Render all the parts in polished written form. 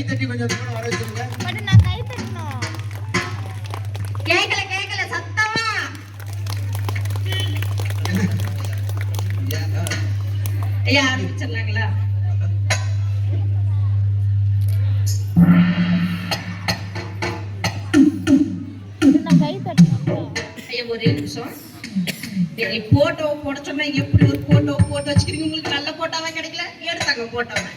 தட்டி கொஞ்சம் வர வச்சிருங்க. நான் கை தட்டணும். கேக்கல சத்தமா. ஐயா ஆரம்பிச்சிடலாங்களா? நான் கை தட்டணும். ஐயா ஒரே நிமிஷம். போட்டோ போட சொன்னா எப்படி ஒரு போட்டோ போட்டோ வச்சுக்கிறீங்க? உங்களுக்கு நல்ல போட்டோவா கிடைக்கல, எடுத்தாங்க போட்டோவை.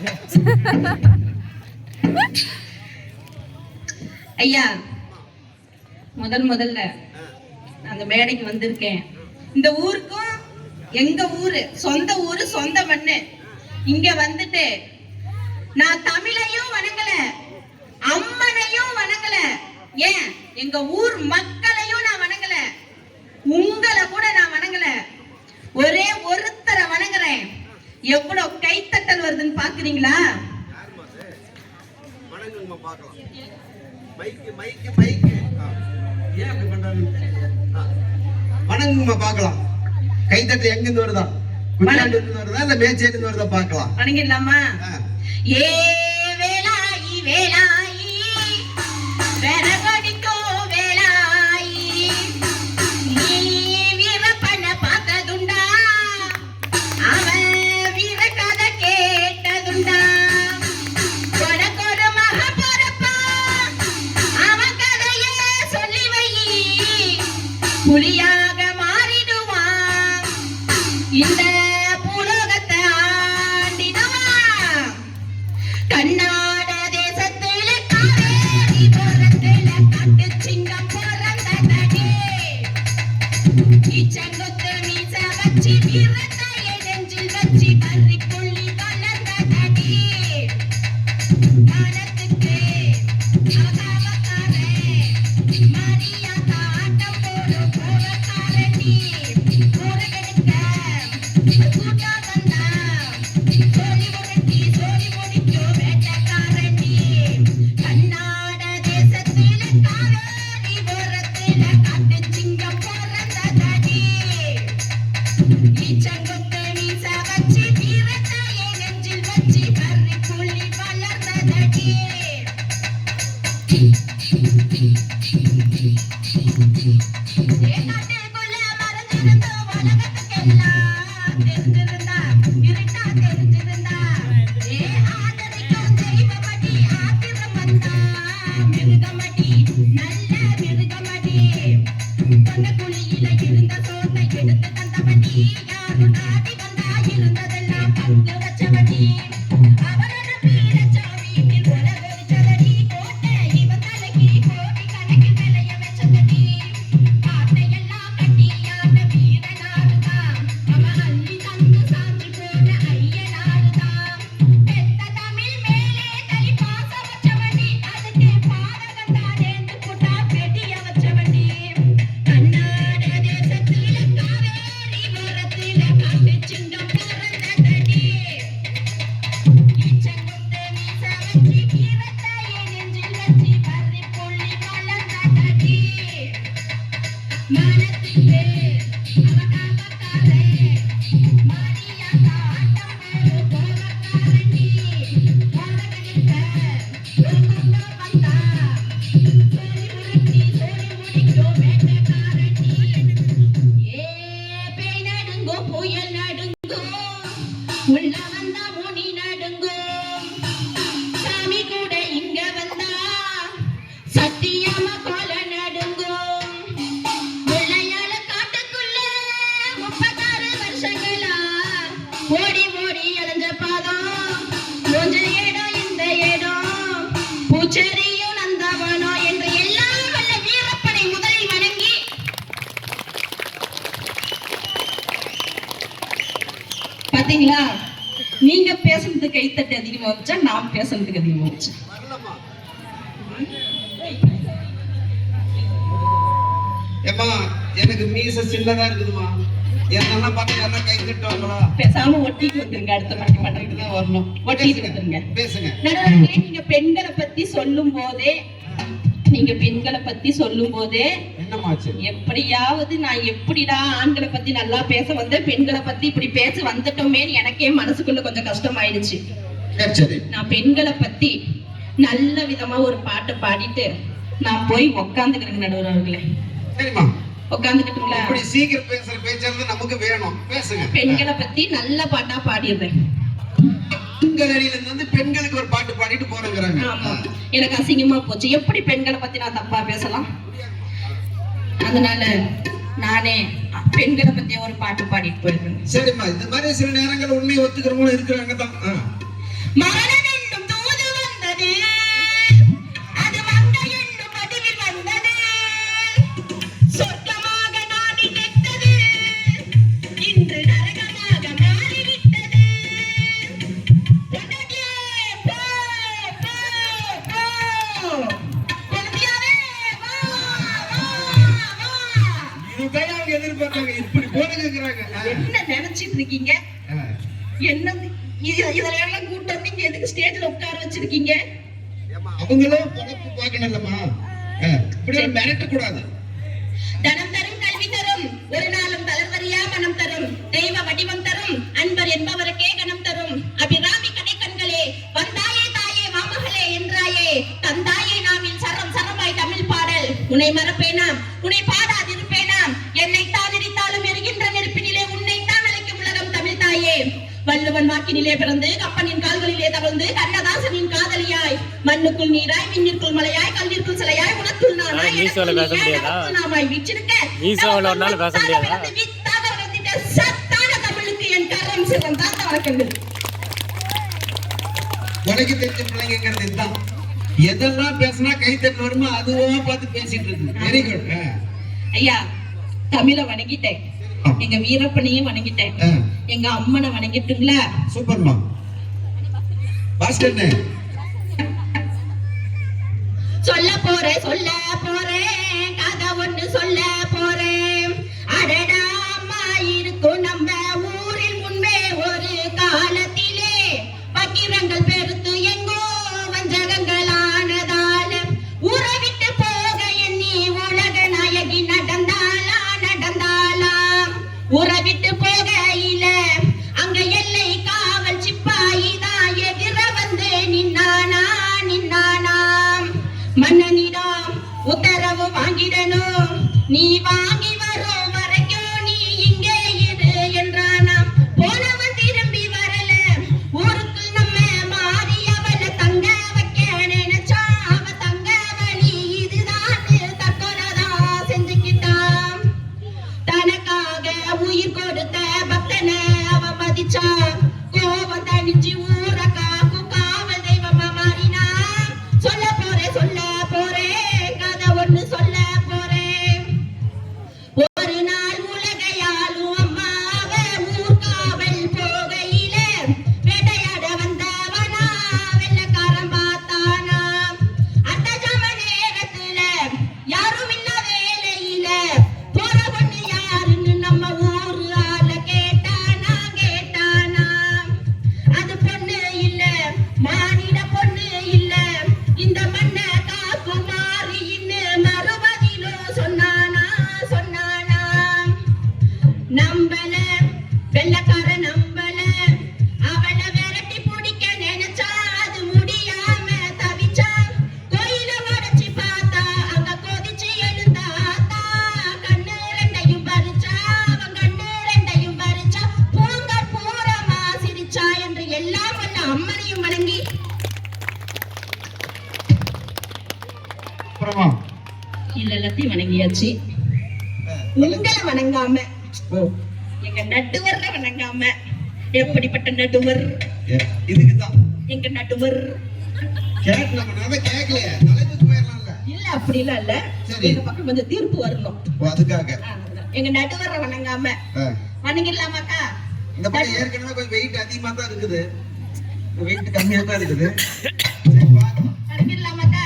ஐயா முதல்ல அந்த மேடைக்கு வந்திருக்கேன். இந்த ஊருக்கும் எங்க ஊரு சொந்த ஊரு, சொந்த மண்ணு. இங்க வந்துட்டு நான் தமிழையும் வணங்கல, அம்மனையும் வணங்கல, ஏன் எங்க ஊர் மக்களையும் நான் வணங்கல, உங்களை கூட நான் வணங்கல. ஒரே ஒருத்தரை வணங்குறேன். எவ்வளவு கைத்தட்டல் வருதுன்னு பாக்குறீங்களா? வணங்குமா பாக்கலாம். கைத்தட்டு எங்க இருந்து வருதா? குஞ்சாண்டு இருந்து வருதா இல்ல மேச்சேரி இருந்து வருதா பாக்கலாம். வணங்கிடலாமா? ஏ வேலாயி வேலாயி வேரகடிக்கோ வேலாயி, நீ வீரப்பன பார்த்ததுண்டா, அவன் வீர கதை கேட்டதுண்டா, உனக்கு ஒரு மக பொறுப்பா, அவன் கதையே சொல்லி வை, புலியாக மாறிடுவான், இந்த பூலோகத்தை ஆண்டிடுவான். கர்நாட தேசத்துல காவேரி புறத்துல காட்டு சிங்கம் பிறந்ததடி, இச்சங்கொத்து மீச வச்சு வீரத்தைய நெஞ்சில் வச்சு பறி புள்ளி வளர்ந்ததடி. காலத்துக்கு அவகாவக்காரே மரியாதை ஆட்டம் போடும் போறக்காரடி, போறகெடுக்க கூட்டா வந்தா சோழி முடிக்கோ வேட்டக்காரடி. கர்நாட தேசத்துல காவேரி ஓரத்துல காட்டு சிங்கம் பிறந்ததடி, ஈச்சங்கொத்து மீச வச்சு வீரத்தைய நெஞ்சில் வச்சு பறி புள்ளி வளர்ந்ததடி. காட்டுக்குள்ள மறைஞ்சிருந்து உலகத்துக்கெல்லாம் தெரிஞ்சிருந்தா, இருட்டா தெரிஞ்சிருந்தா, ஆதரிக்கும் தெய்வமடி ஆத்திரம் வந்தா, மிருகமடி நல்ல மிருகமடி, தொண்டக்குழியில இருந்த சோத்தை எடுத்து தந்தபடி, யாரு நாடி வந்தா இருந்ததெல்லாம் பங்கு வச்சபடி, அவரோட வீரச்சாமி உலக வெடிச்சதடி, கோட்டை இவன் தலைக்கு கோடி கணக்கில் விளைய வச்சதடி, காட்டையெல்லாம் கட்டியான வீரனாருதான், அவன் அள்ளி தந்து சான்று போன ஐயனாருதான், பெத்த தமிழ் மேலே தனி பாசம் வச்சவடி, அதுக்கு பாதகம் தானேந்து புட்டா பெட்டிய வச்சவடி. கர்நாட தேசத்துல காவேரி ஓரத்துல காட்டு சிங்கம் பிறந்ததடி, ஈச்சங்கொத்து மீச வச்சு வீரத்தைய நெஞ்சில் வச்சு பறி புள்ளி வளர்ந்ததடி. மனத்துக்கு அவகாவக்காரே மரியாதை ஆட்டம் போடும் போறக்காரடி, போறகெடுக்க கூட்டா வந்தா சோழி முடிக்கோ வேட்டக்காரடி. ஏ பேய் நடுங்கோ புயல் நடுங்கோ, உள்ள வந்தா முனி நடுங்கோ, சாமி கூட இங்க வந்தா சத்தியமா கொலை நடுங்கோ. வெள்ளையால காட்டுக்குள்ள 36 வருஷங்களா ஓடி ஓடி அலைஞ்ச பாதம், கொஞ்ச இடம் இந்த இடம் பூச்செரியும் நந்தவனோ என்று எல்லாம் வல்ல வீரப்படை முதலில் வணங்கி, பாத்தீங்களா? நீங்க பேசுறது கைத்தட்டு அதிகமா வச்சா, நான் பேசுறதுக்கு அதிகமா வச்சேன். ஏமா எனக்கு மீச சின்னதா இருக்குதுமா, என்னெல்லாம் பார்த்து கை தட்டுவாங்களா? பேசாம ஒட்டிட்டு வந்துருங்க, அடுத்த வாட்டி பண்றதுக்கு தான் வரணும். ஒட்டிட்டு வந்துருங்க. பேசுங்க. நடுவர்களே, நீங்க பெண்களை பத்தி சொல்லும் போதே என்னமாச்சு? எப்படியாவது நான் எப்படிடா ஆண்களை பத்தி நல்லா பேச வந்தேன், பெண்களை பத்தி இப்படி பேச வந்துட்டோமேன்னு எனக்கே மனசுக்குள்ள கொஞ்சம் கஷ்டமாயிடுச்சு. சரி. நான் பெண்களை பத்தி நல்ல விதமா ஒரு பாட்டு பாடிட்டு நான் போய் உக்காந்துக்கிறேங்க நடுவர் அவர்களே. சரிம்மா, உக்காந்துக்கிட்டுங்களா? இப்படி சீக்கிரம் பேசுற பேச்சாவது நமக்கு வேணும். பேசுங்க. பெண்களை பத்தி நல்ல பாட்டா பாடிடுறேன். பெண்கள் அணியில இருந்து பெண்களுக்கு ஒரு பாட்டு பாடிட்டு போறேங்கிறாங்க. ஆமா, எனக்கு அசிங்கமா போச்சு. எப்படி பெண்களை பத்தி நான் தப்பா பேசலாம்? அதனால நானே பெண்களை பத்தி ஒரு பாட்டு பாடிட்டு போயிருக்கேன். சரிம்மா, இந்த மாதிரி சில நேரங்கள் உண்மையை ஒத்துக்கிறவங்களும் இருக்கிறாங்க தான். மரணம் என்னும் தூது வந்தது, அது மங்கை என்னும் வடிவில் வந்தது, சொர்க்கமாக நாடி நிற்றது, இன்று நரகமாக மாறிவிட்டது. உனக்கே போ, போ, போ. குழந்தையாரே, வா, வா, வா. இதுதான் அவங்க எதிர்பார்த்தாங்க. இப்படி போடுங்கிறாங்க. என்ன நினைச்சிட்டு இருக்கீங்க? என்ன இதெல்லாம் கூட்டு வந்து இங்க எதுக்கு ஸ்டேஜ்ல உட்கார வச்சிருக்கீங்க? அவங்களும் பொழப்பு பார்க்கணும்லம்மா. இப்படி மிரட்ட கூடாது. தனம் தரும் கல்வி தரும், ஒரு நாளும் தளர்வறியா மனம் தரும், தெய்வ வடிவம் தரும், அன்பர் என்பவருக்கே கணம் தரும். அபிராமி கடை கண்களே, வந்தாயே தாயே மாமகளே என்றாயே, தந்தாயே நாவில் சரம் சரமாய் தமிழ் பாடல். உன்னை மறப்பேனாம், உன்னை பாடாதிருப்பேனாம், என்னை தான் எரித்தாலும் எரிகின்ற நெருப்பினிலே உன்னை தான் அழைக்கும் உலகம் தமிழ் தாயே. வள்ளுவன் வாக்கினிலே பிறந்து கப்பனின் கால்களிலே தவழ்ந்து கண்ணதாசனின் காதலியாய், மண்ணுக்குள் நீராய் மின்னிற்குள் மலையாய் கல்லிற்குள் சிலையாய் உனக்குள் நானாய் நாமாய் வீச்சிருக்க சத்தான தமிழுக்கு என் கரம் சிறந்தாத வணக்கங்கள். உனக்கு தெரிஞ்ச பிள்ளைங்கிறது இதுதான். எதெல்லாம் பேசினா கைத்தட்டு வருமோ அதுவா பார்த்து பேசிட்டு இருக்கு. Very good. ஐயா, தமிழை வணங்கிட்டேன், எங்க வீரப்பனையும் வணங்கிட்டேன், எங்க அம்மனை வணங்கிட்டுங்களா? சூப்பர்மா. பாஸ்கர் சொல்ல போறேன் கதை ஒண்ணு சொல்ல போறேன். அடடா அம்மா இருக்கும் நம்ம ஊரில் முன்பே ஒரு காலத்திலே பக்கிரங்கள் பெருத்து எங்கோ வஞ்சகங்களானதால ஊரை விட்டு போக எண்ணி உலக நாயகி நடந்தாலாம். ஊரை விட்டு போகையில அங்க எல்லை காவல் சிப்பாயிதான் எதிர வந்து நின்னானாம். மன்னனிடம் உத்தரவு வாங்கிடணும், நீ வாங்கி வரும் வரைக்கும் நீ இங்கே இரு என்றானாம். போனவன் திரும்பி வரல, ஊருக்குள் நம்ம மாறி அவளை தங்க வைக்க நினைச்சா அவ தங்க வழி இதுதான் தற்கொலைதான் செஞ்சுக்கிட்டான். தனக்காக உயிர் கொடுத்த பக்தனை அவ மதிச்சா, கோபம் தணிச்சு ஊர காக்கும் காவல் தெய்வமா மாறினா. சொல்ல போறேன் கதை ஒண்ணு சொல்ல போறேன். ஒரு நாள் உலகையாலும் அம்மாவ ஊர்காவல் போகையில வேட்டையாட வந்தவனா வெள்ளக்காரன் பார்த்தானா. அந்த ஜம நேரத்துல யாரும் இல்ல வேலையில போற பொண்ணு யாருன்னு நம்ம ஊரு ஆள கேட்டானா. அது பொண்ணு இல்ல, மானிட பொண்ணு இல்ல, இந்த மண்ணை காக்கும் மாறின்னு மறுபதிலும் சொன்னானா. நம்பல வெள்ளக்கார நம்பல, அவளை விரட்டி பிடிக்க நினைச்சா அது முடியாம தவிச்சா. கோயில உடைச்சு பார்த்தா அங்க கொதிச்சு எழுந்தாத்தா, கண்ணு ரெண்டையும் பறிச்சா அவன் கண்ணு ரெண்டையும் பறிச்சா, பூங்க பூரமா சிரிச்சா என்று எல்லாம் வல்ல அம்மனையும் வணங்கி அப்புறமா இல்ல எல்லாத்தையும் வணங்கியாச்சு. உங்களை வணங்காம எங்க நடுவர்ல வணங்காம, எப்படிப்பட்ட நடுவர்? இதுக்குதான் எங்க நடுவர் கேட்கலையே, தலைப்புக்கு போயிடலாம்ல. இல்ல அப்படிலாம் இல்ல, எங்க பக்கம் கொஞ்சம் தீர்ப்பு வரணும், அதுக்காக எங்க நடுவரை வணங்காம வணங்கிடலாமாக்கா? இந்த பக்கம் ஏற்கனவே கொஞ்சம் வெயிட் அதிகமா தான் இருக்குது, வெயிட் கம்மியா தான் இருக்குது. வணங்கிடலாமாக்கா?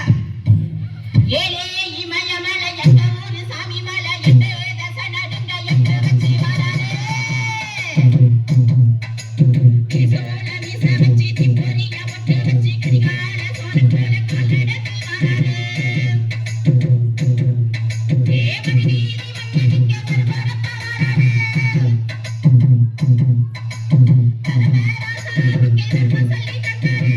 ஏலே இமயமலை எங்க ஊரு சாமி மலை எட்டு தச நடுங்க எட்டு வச்சு வரானே. சோழ மீச வச்சு திம்புரியா ஒட்டு வச்சு கடிகார சோழ போல காலடத்தில் வரானே. தேவனி நீதி மன்னனிங்க பரபரப்ப வரானே. தரமேரா சாமிக்கு தர்ம சொல்லி தந்தானே.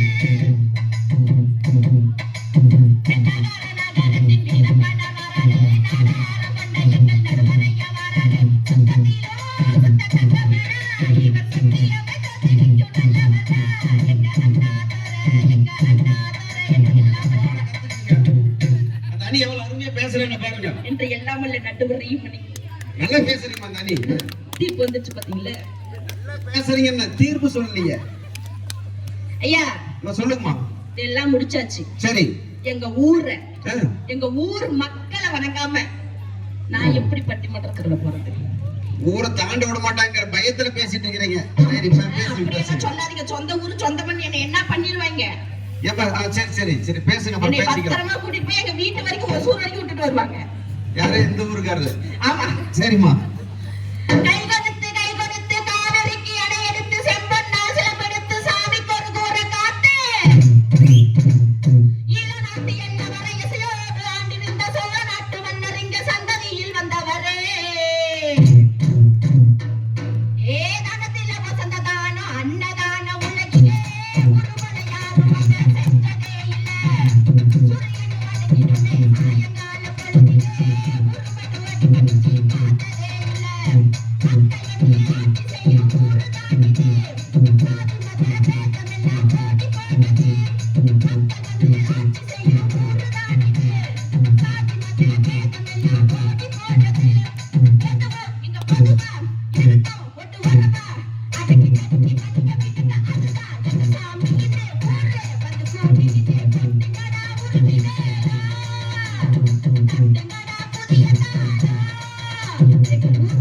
எங்க அண்ணாதுரை என்று எல்லாம் அந்த அணி எவ்வளவு அருமையா பேசுறேன்னு பாருங்க. என்று எல்லாமல்ல நடுவரையும் பண்ணி நல்லா பேசுறீங்க அந்த அணி. தீர்ப்பு வந்துச்சு பாத்தீங்களா? பேசுறீங்க, என்ன தீர்ப்பு சொல்லலையே. ஐயா சொல்லுங்கம்மா. இதெல்லாம் முடிச்சாச்சு. சரி. எங்க ஊரை எங்க ஊர் மக்களை வணங்காம நான் எப்படி பட்டிமன்றத்துல போறது? ஊரை தாண்ட விட மாட்டாங்கிற பயத்துல பேசிட்டு இருக்கிறீங்க. சரி, அப்படியெல்லாம் சொல்லாதீங்க. சொந்த ஊரு சொந்த பண்ணி என்ன பண்ணிடுவாங்க? சரி சரி சரி பேசுங்க. என்னை பத்திரமா கூட்டிட்டு போய் எங்க வீட்டு வரைக்கும் ஒசூர் வரைக்கும் விட்டுட்டு வருவாங்க. யாரு? இந்த ஊருக்காரரு? ஆமா. சரிம்மா. கை கொடுத்து காவிரிக்கு அணை எடுத்து செம்பொன்னா சிலம்பெடுத்து சாமிக்கு ஒரு கூற காத்து ஈழ நாட்டு என்ன வரை இசையோடு ஆண்டிருந்த சோழ நாட்டு மன்னர் இங்க சந்ததியில் வந்தவரே ஏ தானத்தில வசந்த தானம் அன்னதான உலகிலே ஒருவனையாரும் அதை சென்றதே இல்லை. சூரியன் வடக்கிலே சாயங்கால பொழுதிலே ஒருவன் வடிவடிச்சு பார்த்ததே இல்லை.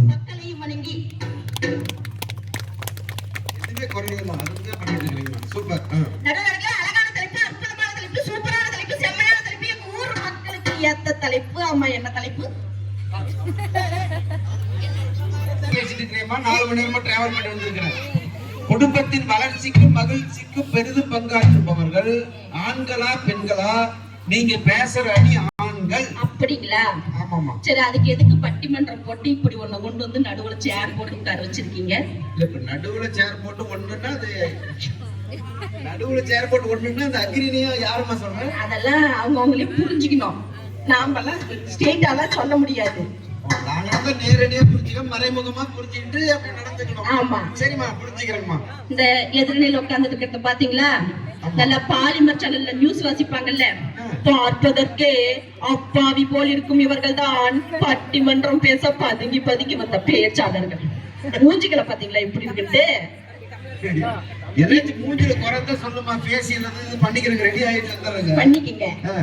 மக்களையும் வணங்கி எதுவுமே குறையில்லைம்மா. அதுதான் பண்ணிட்டு இருக்கிறீங்கம்மா. சூப்பர். நடுவர்கள் அழகான தலைப்பு, அற்புதமான தலைப்பு, சூப்பரான தலைப்பு, செம்மையான தலைப்பு, எங்க ஊர் மக்களுக்கு ஏத்த தலைப்பு. ஆமா, என்ன தலைப்பு? பேசிட்டு இருக்கிறேம்மா. 4 மணி நேரமா டிராவல் பண்ணி வந்திருக்கிறேன். குடும்பத்தின் வளர்ச்சிக்கும் மகிழ்ச்சிக்கும் பெரிதும் பங்காற்றுபவர்கள் ஆண்களா பெண்களா? நீங்க பேசுற அணி ஆண்கள். அப்படிங்களா? ஆமாமா. சரி, அதுக்கு எதுக்கு பட்டிமன்றம் போட்டு இப்படி ஒண்ணு கொண்டு வந்து நடுவுல சேர் போட்டு உட்கார வச்சிருக்கீங்க? இல்ல, இப்ப நடுவுல சேர் போட்டு ஒண்ணுன்னா அது நடுவுல சேர் போட்டு ஒண்ணுன்னா அந்த அக்ரினியும் யாருமா சொல்றேன்? அதெல்லாம் அவங்களே புரிஞ்சுக்கணும். நாமெல்லாம் ஸ்ட்ரெயிட்டாலாம் சொல்ல முடியாது. நாங்க வந்து நேரடியா புரிஞ்சுக்க, மறைமுகமா புரிஞ்சுக்கிட்டு அப்படி நடந்துக்கணும். ஆமா. சரிம்மா, புரிஞ்சுக்கிறேங்கம்மா. இந்த எதிர்நிலையில உட்கார்ந்து இருக்கிறத பாத்தீங்களா? நல்ல பாலிமர் சேனல்ல நியூஸ் வாசிப்பாங்கல்ல, பார்ப்பதற்கு அப்பாவி போல் இருக்கும் இவர்கள் தான் பட்டிமன்றம் பேச பதுங்கி பதுங்கி வந்த பேச்சாளர்கள். மூஞ்சிகளை பாத்தீங்களா இப்படி இருக்குது? எதாச்சும் மூஞ்சில குறைந்த சொல்லுமா, பேசி பண்ணிக்கிறதுக்கு ரெடி ஆயிட்டு வந்துடுறேங்க. பண்ணிக்கங்க.